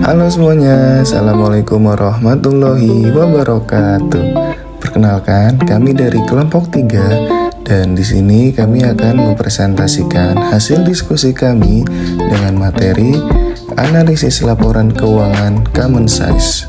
Halo semuanya, Assalamualaikum warahmatullahi wabarakatuh. Perkenalkan, kami dari kelompok 3 dan di sini kami akan mempresentasikan hasil diskusi kami dengan materi analisis laporan keuangan Common Size.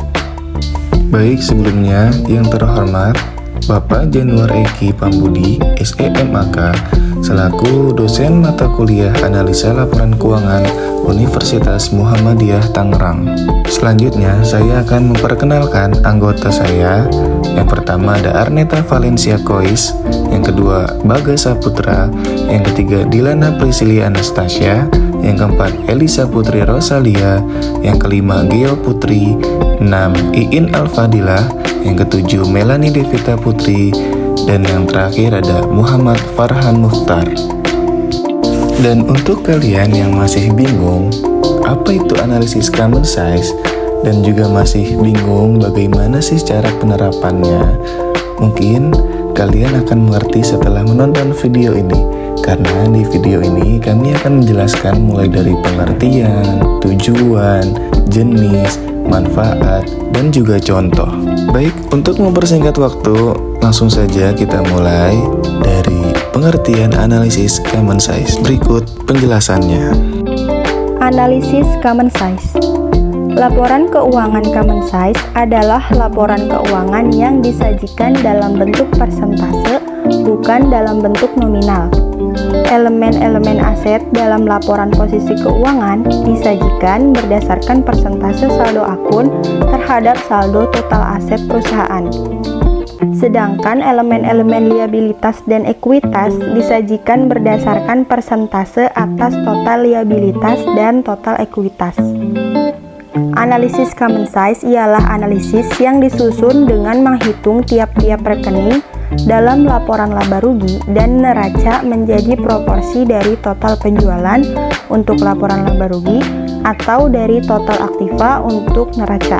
Baik, sebelumnya yang terhormat Bapak Januar Eki Pambudi, SEMAK, selaku dosen mata kuliah analisa laporan keuangan Universitas Muhammadiyah Tangerang. Selanjutnya, saya akan memperkenalkan anggota saya. Yang pertama ada Arneta Valencia Kois, yang kedua Bagas Saputra, yang ketiga Dilana Priscilia Anastasia, yang keempat Elisa Putri Rosalia, yang kelima Geo Putri, 6 Iin Alfadilah, yang ketujuh Melanie Devita Putri, dan yang terakhir ada Muhammad Farhan Mukhtar. Dan untuk kalian yang masih bingung apa itu analisis common size dan juga masih bingung bagaimana sih cara penerapannya, mungkin kalian akan mengerti setelah menonton video ini. Karena di video ini kami akan menjelaskan mulai dari pengertian, tujuan, jenis, manfaat, dan juga contoh. Baik, untuk mempersingkat waktu, langsung saja kita mulai dari pengertian analisis common size. Berikut penjelasannya. Analisis common size. Laporan keuangan common size adalah laporan keuangan yang disajikan dalam bentuk persentase, bukan dalam bentuk nominal. Elemen-elemen aset dalam laporan posisi keuangan disajikan berdasarkan persentase saldo akun terhadap saldo total aset perusahaan. Sedangkan elemen-elemen liabilitas dan ekuitas disajikan berdasarkan persentase atas total liabilitas dan total ekuitas. Analisis common size ialah analisis yang disusun dengan menghitung tiap-tiap rekening dalam laporan laba rugi dan neraca menjadi proporsi dari total penjualan untuk laporan laba rugi atau dari total aktiva untuk neraca.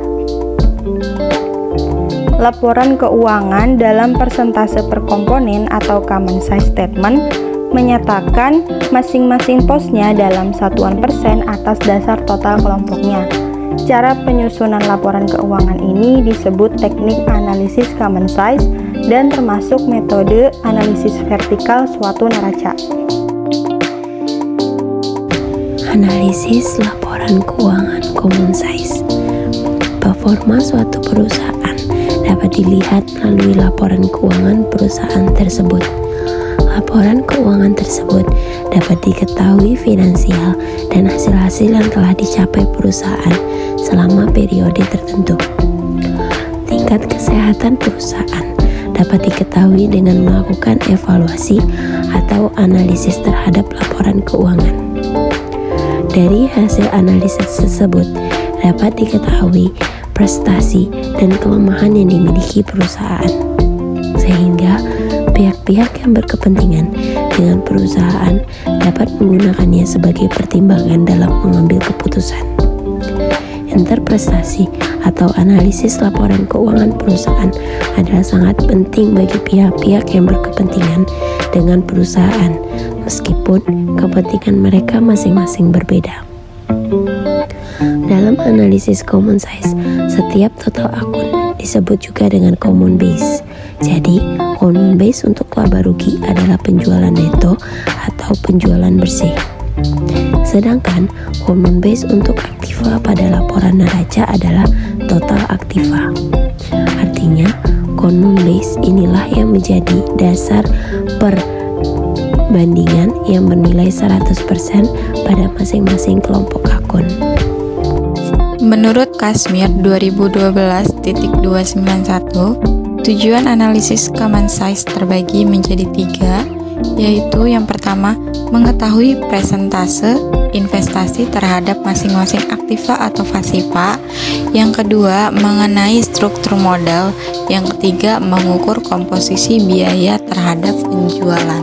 Laporan keuangan dalam persentase per komponen atau common size statement menyatakan masing-masing posnya dalam satuan persen atas dasar total kelompoknya. Cara penyusunan laporan keuangan ini disebut teknik analisis common size dan termasuk metode analisis vertikal suatu neraca. Analisis laporan keuangan common size. Performa suatu perusahaan dapat dilihat melalui laporan keuangan perusahaan tersebut. Laporan keuangan tersebut dapat diketahui finansial dan hasil-hasil yang telah dicapai perusahaan selama periode tertentu. Tingkat kesehatan perusahaan dapat diketahui dengan melakukan evaluasi atau analisis terhadap laporan keuangan. Dari hasil analisis tersebut dapat diketahui prestasi dan kelemahan yang dimiliki perusahaan, sehingga pihak-pihak yang berkepentingan dengan perusahaan dapat menggunakannya sebagai pertimbangan dalam mengambil keputusan. Interpretasi atau analisis laporan keuangan perusahaan adalah sangat penting bagi pihak-pihak yang berkepentingan dengan perusahaan, meskipun kepentingan mereka masing-masing berbeda. Dalam analisis common size, setiap total akun disebut juga dengan common base. Jadi, common base untuk laba rugi adalah penjualan neto atau penjualan bersih. Sedangkan common base untuk aktiva pada laporan neraca adalah total aktiva. Artinya, common base inilah yang menjadi dasar perbandingan yang bernilai 100% pada masing-masing kelompok akun. Menurut Kashmir 2012.291, tujuan analisis common size terbagi menjadi 3, yaitu yang pertama, mengetahui presentase investasi terhadap masing-masing aktiva atau pasifa, yang kedua, mengenai struktur modal, yang ketiga, mengukur komposisi biaya terhadap penjualan.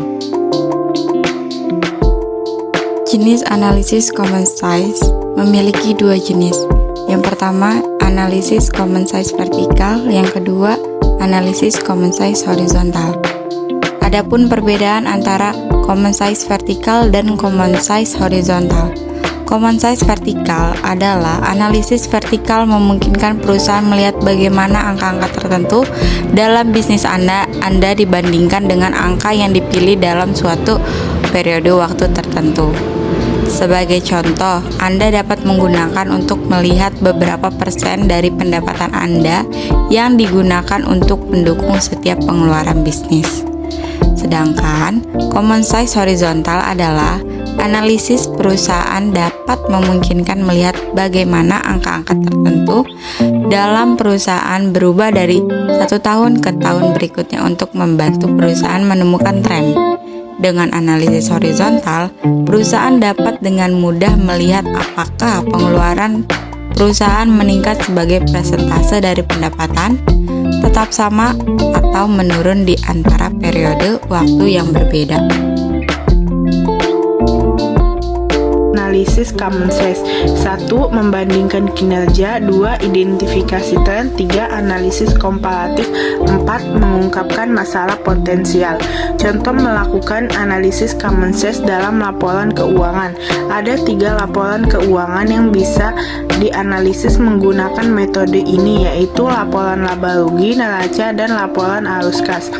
Jenis analisis common size memiliki 2 jenis. Yang pertama, analisis common size vertikal, yang kedua, analisis common size horizontal. Adapun perbedaan antara common size vertikal dan common size horizontal. Common size vertikal adalah analisis vertikal memungkinkan perusahaan melihat bagaimana angka-angka tertentu dalam bisnis Anda dibandingkan dengan angka yang dipilih dalam suatu periode waktu tertentu. Sebagai contoh, Anda dapat menggunakan untuk melihat beberapa persen dari pendapatan Anda yang digunakan untuk mendukung setiap pengeluaran bisnis. Sedangkan common size horizontal adalah analisis perusahaan dapat memungkinkan melihat bagaimana angka-angka tertentu dalam perusahaan berubah dari satu tahun ke tahun berikutnya untuk membantu perusahaan menemukan tren. Dengan analisis horizontal, perusahaan dapat dengan mudah melihat apakah pengeluaran perusahaan meningkat sebagai persentase dari pendapatan, tetap sama, atau menurun di antara periode waktu yang berbeda. Analisis common size. 1. Membandingkan kinerja. 2. Identifikasi tren. 3. Analisis komparatif. 4. Mengungkapkan masalah potensial. Contoh melakukan analisis common size dalam laporan keuangan. Ada 3 laporan keuangan yang bisa dianalisis menggunakan metode ini, yaitu laporan laba rugi, neraca, dan laporan arus kas.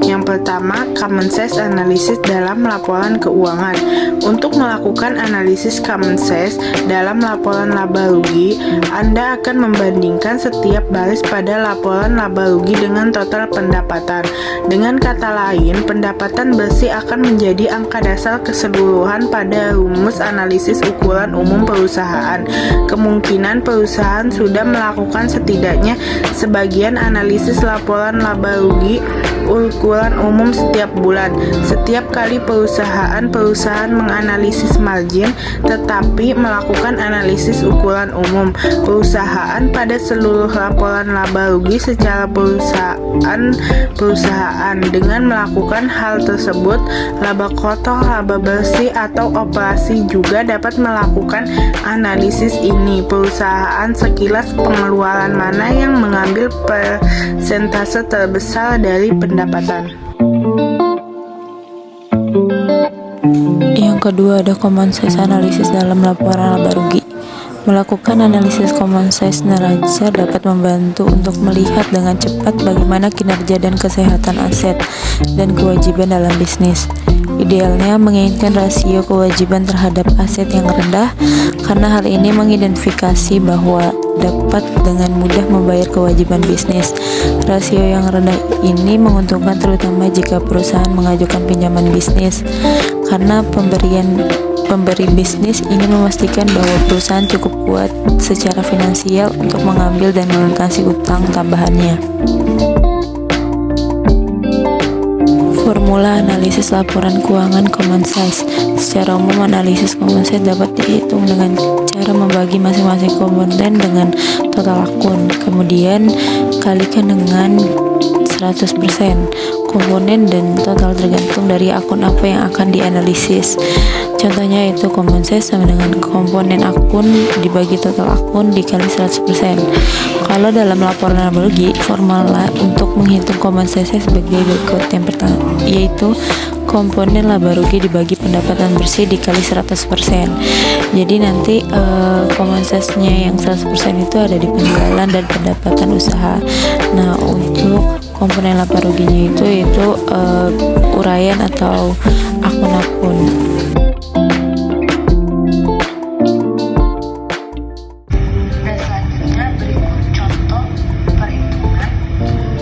Yang pertama, common size analysis dalam laporan keuangan. Untuk melakukan analisis common size dalam laporan laba rugi, Anda akan membandingkan setiap baris pada laporan laba rugi dengan total pendapatan. Dengan kata lain, pendapatan bersih akan menjadi angka dasar keseluruhan pada rumus analisis ukuran umum perusahaan. Kemungkinan perusahaan sudah melakukan setidaknya sebagian analisis laporan laba rugi ukuran umum setiap bulan. Setiap kali perusahaan menganalisis margin, tetapi melakukan analisis ukuran umum perusahaan pada seluruh laporan laba rugi secara perusahaan. Dengan melakukan hal tersebut, laba kotor, laba bersih, atau operasi juga dapat melakukan analisis ini. Perusahaan sekilas pengeluaran mana yang mengambil persentase terbesar dari pendapatan. Yang kedua ada common size analisis dalam laporan laba rugi. Melakukan analisis common size neraca dapat membantu untuk melihat dengan cepat bagaimana kinerja dan kesehatan aset dan kewajiban dalam bisnis. Idealnya menginginkan rasio kewajiban terhadap aset yang rendah, karena hal ini mengidentifikasi bahwa dapat dengan mudah membayar kewajiban bisnis. Rasio yang rendah ini menguntungkan terutama jika perusahaan mengajukan pinjaman bisnis, karena pemberi bisnis ingin memastikan bahwa perusahaan cukup kuat secara finansial untuk mengambil dan melunasi utang tambahannya. Formula analisis laporan keuangan common size. Secara umum, analisis common size dapat dihitung dengan cara membagi masing-masing komponen dengan total akun, kemudian kalikan dengan 100%. Komponen dan total tergantung dari akun apa yang akan dianalisis. Contohnya itu common size sama dengan komponen akun dibagi total akun dikali 100%. Kalau dalam laporan laba rugi, formula untuk menghitung common size sebagai berikut. Yang pertama yaitu komponen laba rugi dibagi pendapatan bersih dikali 100%. Jadi nanti common size-nya yang 100% itu ada di penjualan dan pendapatan usaha. Nah, untuk komponen laba ruginya itu uraian atau akun-akun. Dan selanjutnya berikut contoh perhitungan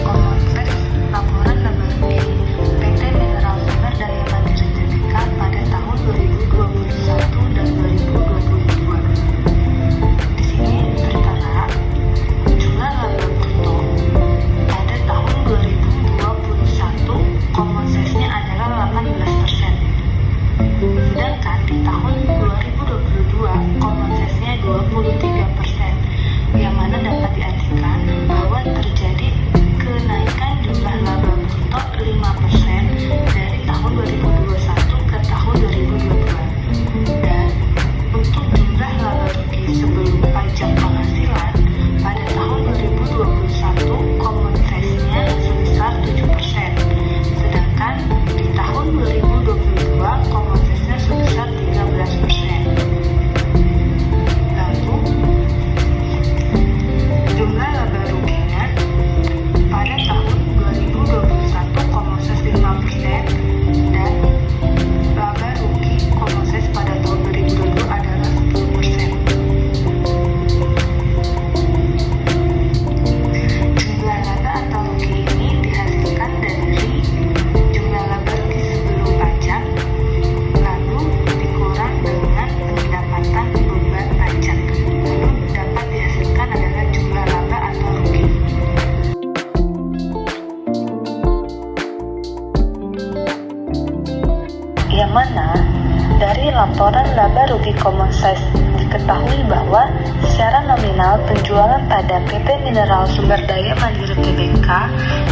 common size laporan laba rugi PT Mineral Sumber Daya Mandiri Tbk pada tahun 2021 dan 2022. Di sini tertera jumlah laba bruto pada tahun 2021 common size-nya adalah 18%. Sedangkan di tahun 2022 common size-nya 23%, yang mana dapat diartikan bahwa terjadi kenaikan jumlah laba bruto 5% dari tahun 2021 ke tahun 2022. Dan untuk jumlah laba rugi sebelum pajak penghasilan pada tahun 2021 common size-nya sebesar 7%, sedangkan di tahun 2022 common size-nya sebesar 13%. mana dari laporan laba rugi Common Size diketahui bahwa secara nominal penjualan pada PT Mineral Sumber Daya Mandiri Tbk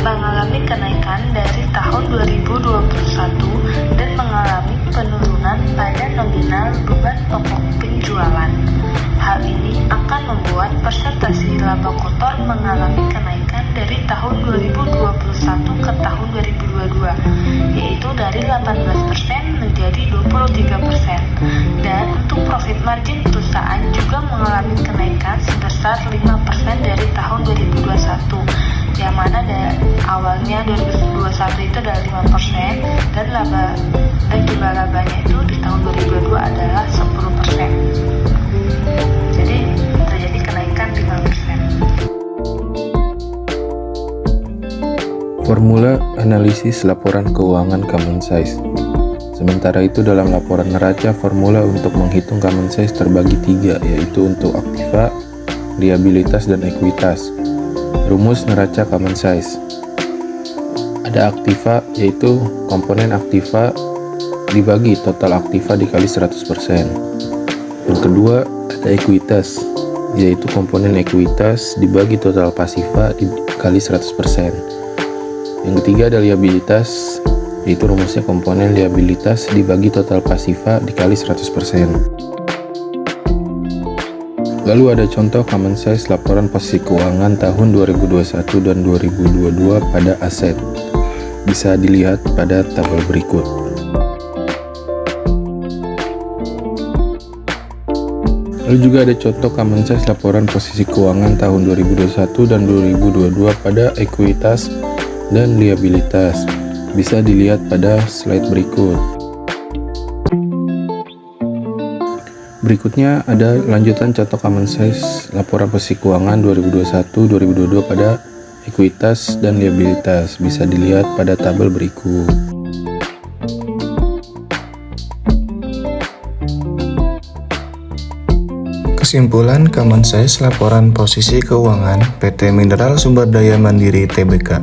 mengalami kenaikan dari tahun 2021 dan mengalami penurunan pada nominal beban pokok penjualan. Hal ini akan membuat persentase laba kotor mengalami kenaikan dari tahun 2021 ke tahun 2022, yaitu dari 18% menjadi 23%. Dan untuk profit margin perusahaan juga mengalami kenaikan sebesar 5% dari tahun 2021, yang mana awalnya 2021 itu adalah 5% dan jumlah labanya itu di tahun 2022 adalah 10%. Jadi terjadi kenaikan 5%. Formula analisis laporan keuangan common size. Sementara itu dalam laporan neraca formula untuk menghitung common size terbagi 3, yaitu untuk aktiva, liabilitas, dan ekuitas. Rumus neraca common size. Ada aktiva, yaitu komponen aktiva dibagi total aktiva dikali 100%. Yang kedua ada ekuitas, yaitu komponen ekuitas dibagi total pasiva dikali 100%. Yang ketiga ada liabilitas, yaitu rumusnya komponen liabilitas dibagi total pasiva dikali 100%. Lalu ada contoh common size laporan posisi keuangan tahun 2021 dan 2022 pada aset. Bisa dilihat pada tabel berikut. Lalu juga ada contoh common size laporan posisi keuangan tahun 2021 dan 2022 pada ekuitas dan liabilitas. Bisa dilihat pada slide berikut. Berikutnya ada lanjutan contoh common size laporan posisi keuangan 2021-2022 pada ekuitas dan liabilitas. Bisa dilihat pada tabel berikut. Kesimpulan common size laporan posisi keuangan PT Mineral Sumber Daya Mandiri Tbk.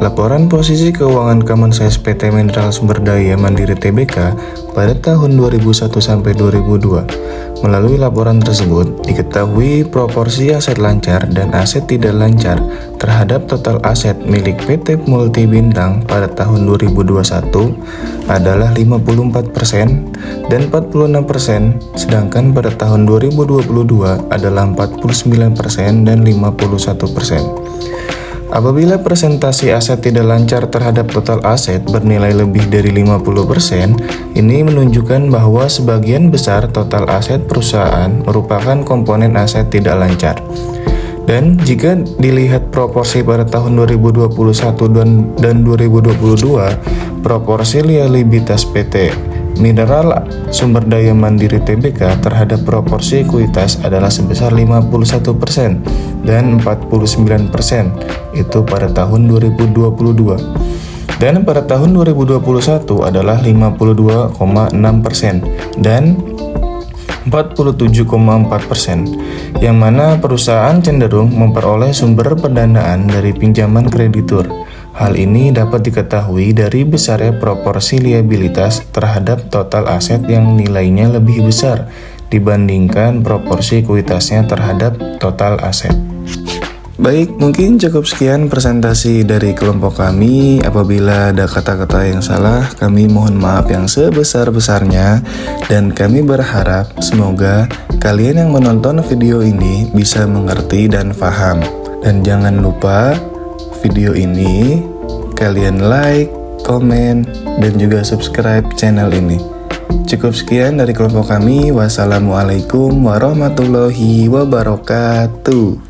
Laporan posisi keuangan common size PT Mineral Sumber Daya Mandiri Tbk pada tahun 2001 sampai 2002. Melalui laporan tersebut, diketahui proporsi aset lancar dan aset tidak lancar terhadap total aset milik PT Multi Bintang pada tahun 2021 adalah 54% dan 46%, sedangkan pada tahun 2022 adalah 49% dan 51%. Apabila presentasi aset tidak lancar terhadap total aset bernilai lebih dari 50%, ini menunjukkan bahwa sebagian besar total aset perusahaan merupakan komponen aset tidak lancar. Dan jika dilihat proporsi pada tahun 2021 dan 2022, proporsi liabilitas PT Mineral Sumber Daya Mandiri Tbk terhadap proporsi ekuitas adalah sebesar 51% dan 49%, itu pada tahun 2022. Dan pada tahun 2021 adalah 52,6% dan 47,4%, yang mana perusahaan cenderung memperoleh sumber pendanaan dari pinjaman kreditur. Hal ini dapat diketahui dari besarnya proporsi liabilitas terhadap total aset yang nilainya lebih besar dibandingkan proporsi ekuitasnya terhadap total aset. Baik, mungkin cukup sekian presentasi dari kelompok kami. Apabila ada kata-kata yang salah, kami mohon maaf yang sebesar-besarnya, dan kami berharap semoga kalian yang menonton video ini bisa mengerti dan paham. Dan jangan lupa video ini kalian like, komen, dan juga subscribe channel ini. Cukup sekian dari kelompok kami. Wassalamualaikum warahmatullahi wabarakatuh.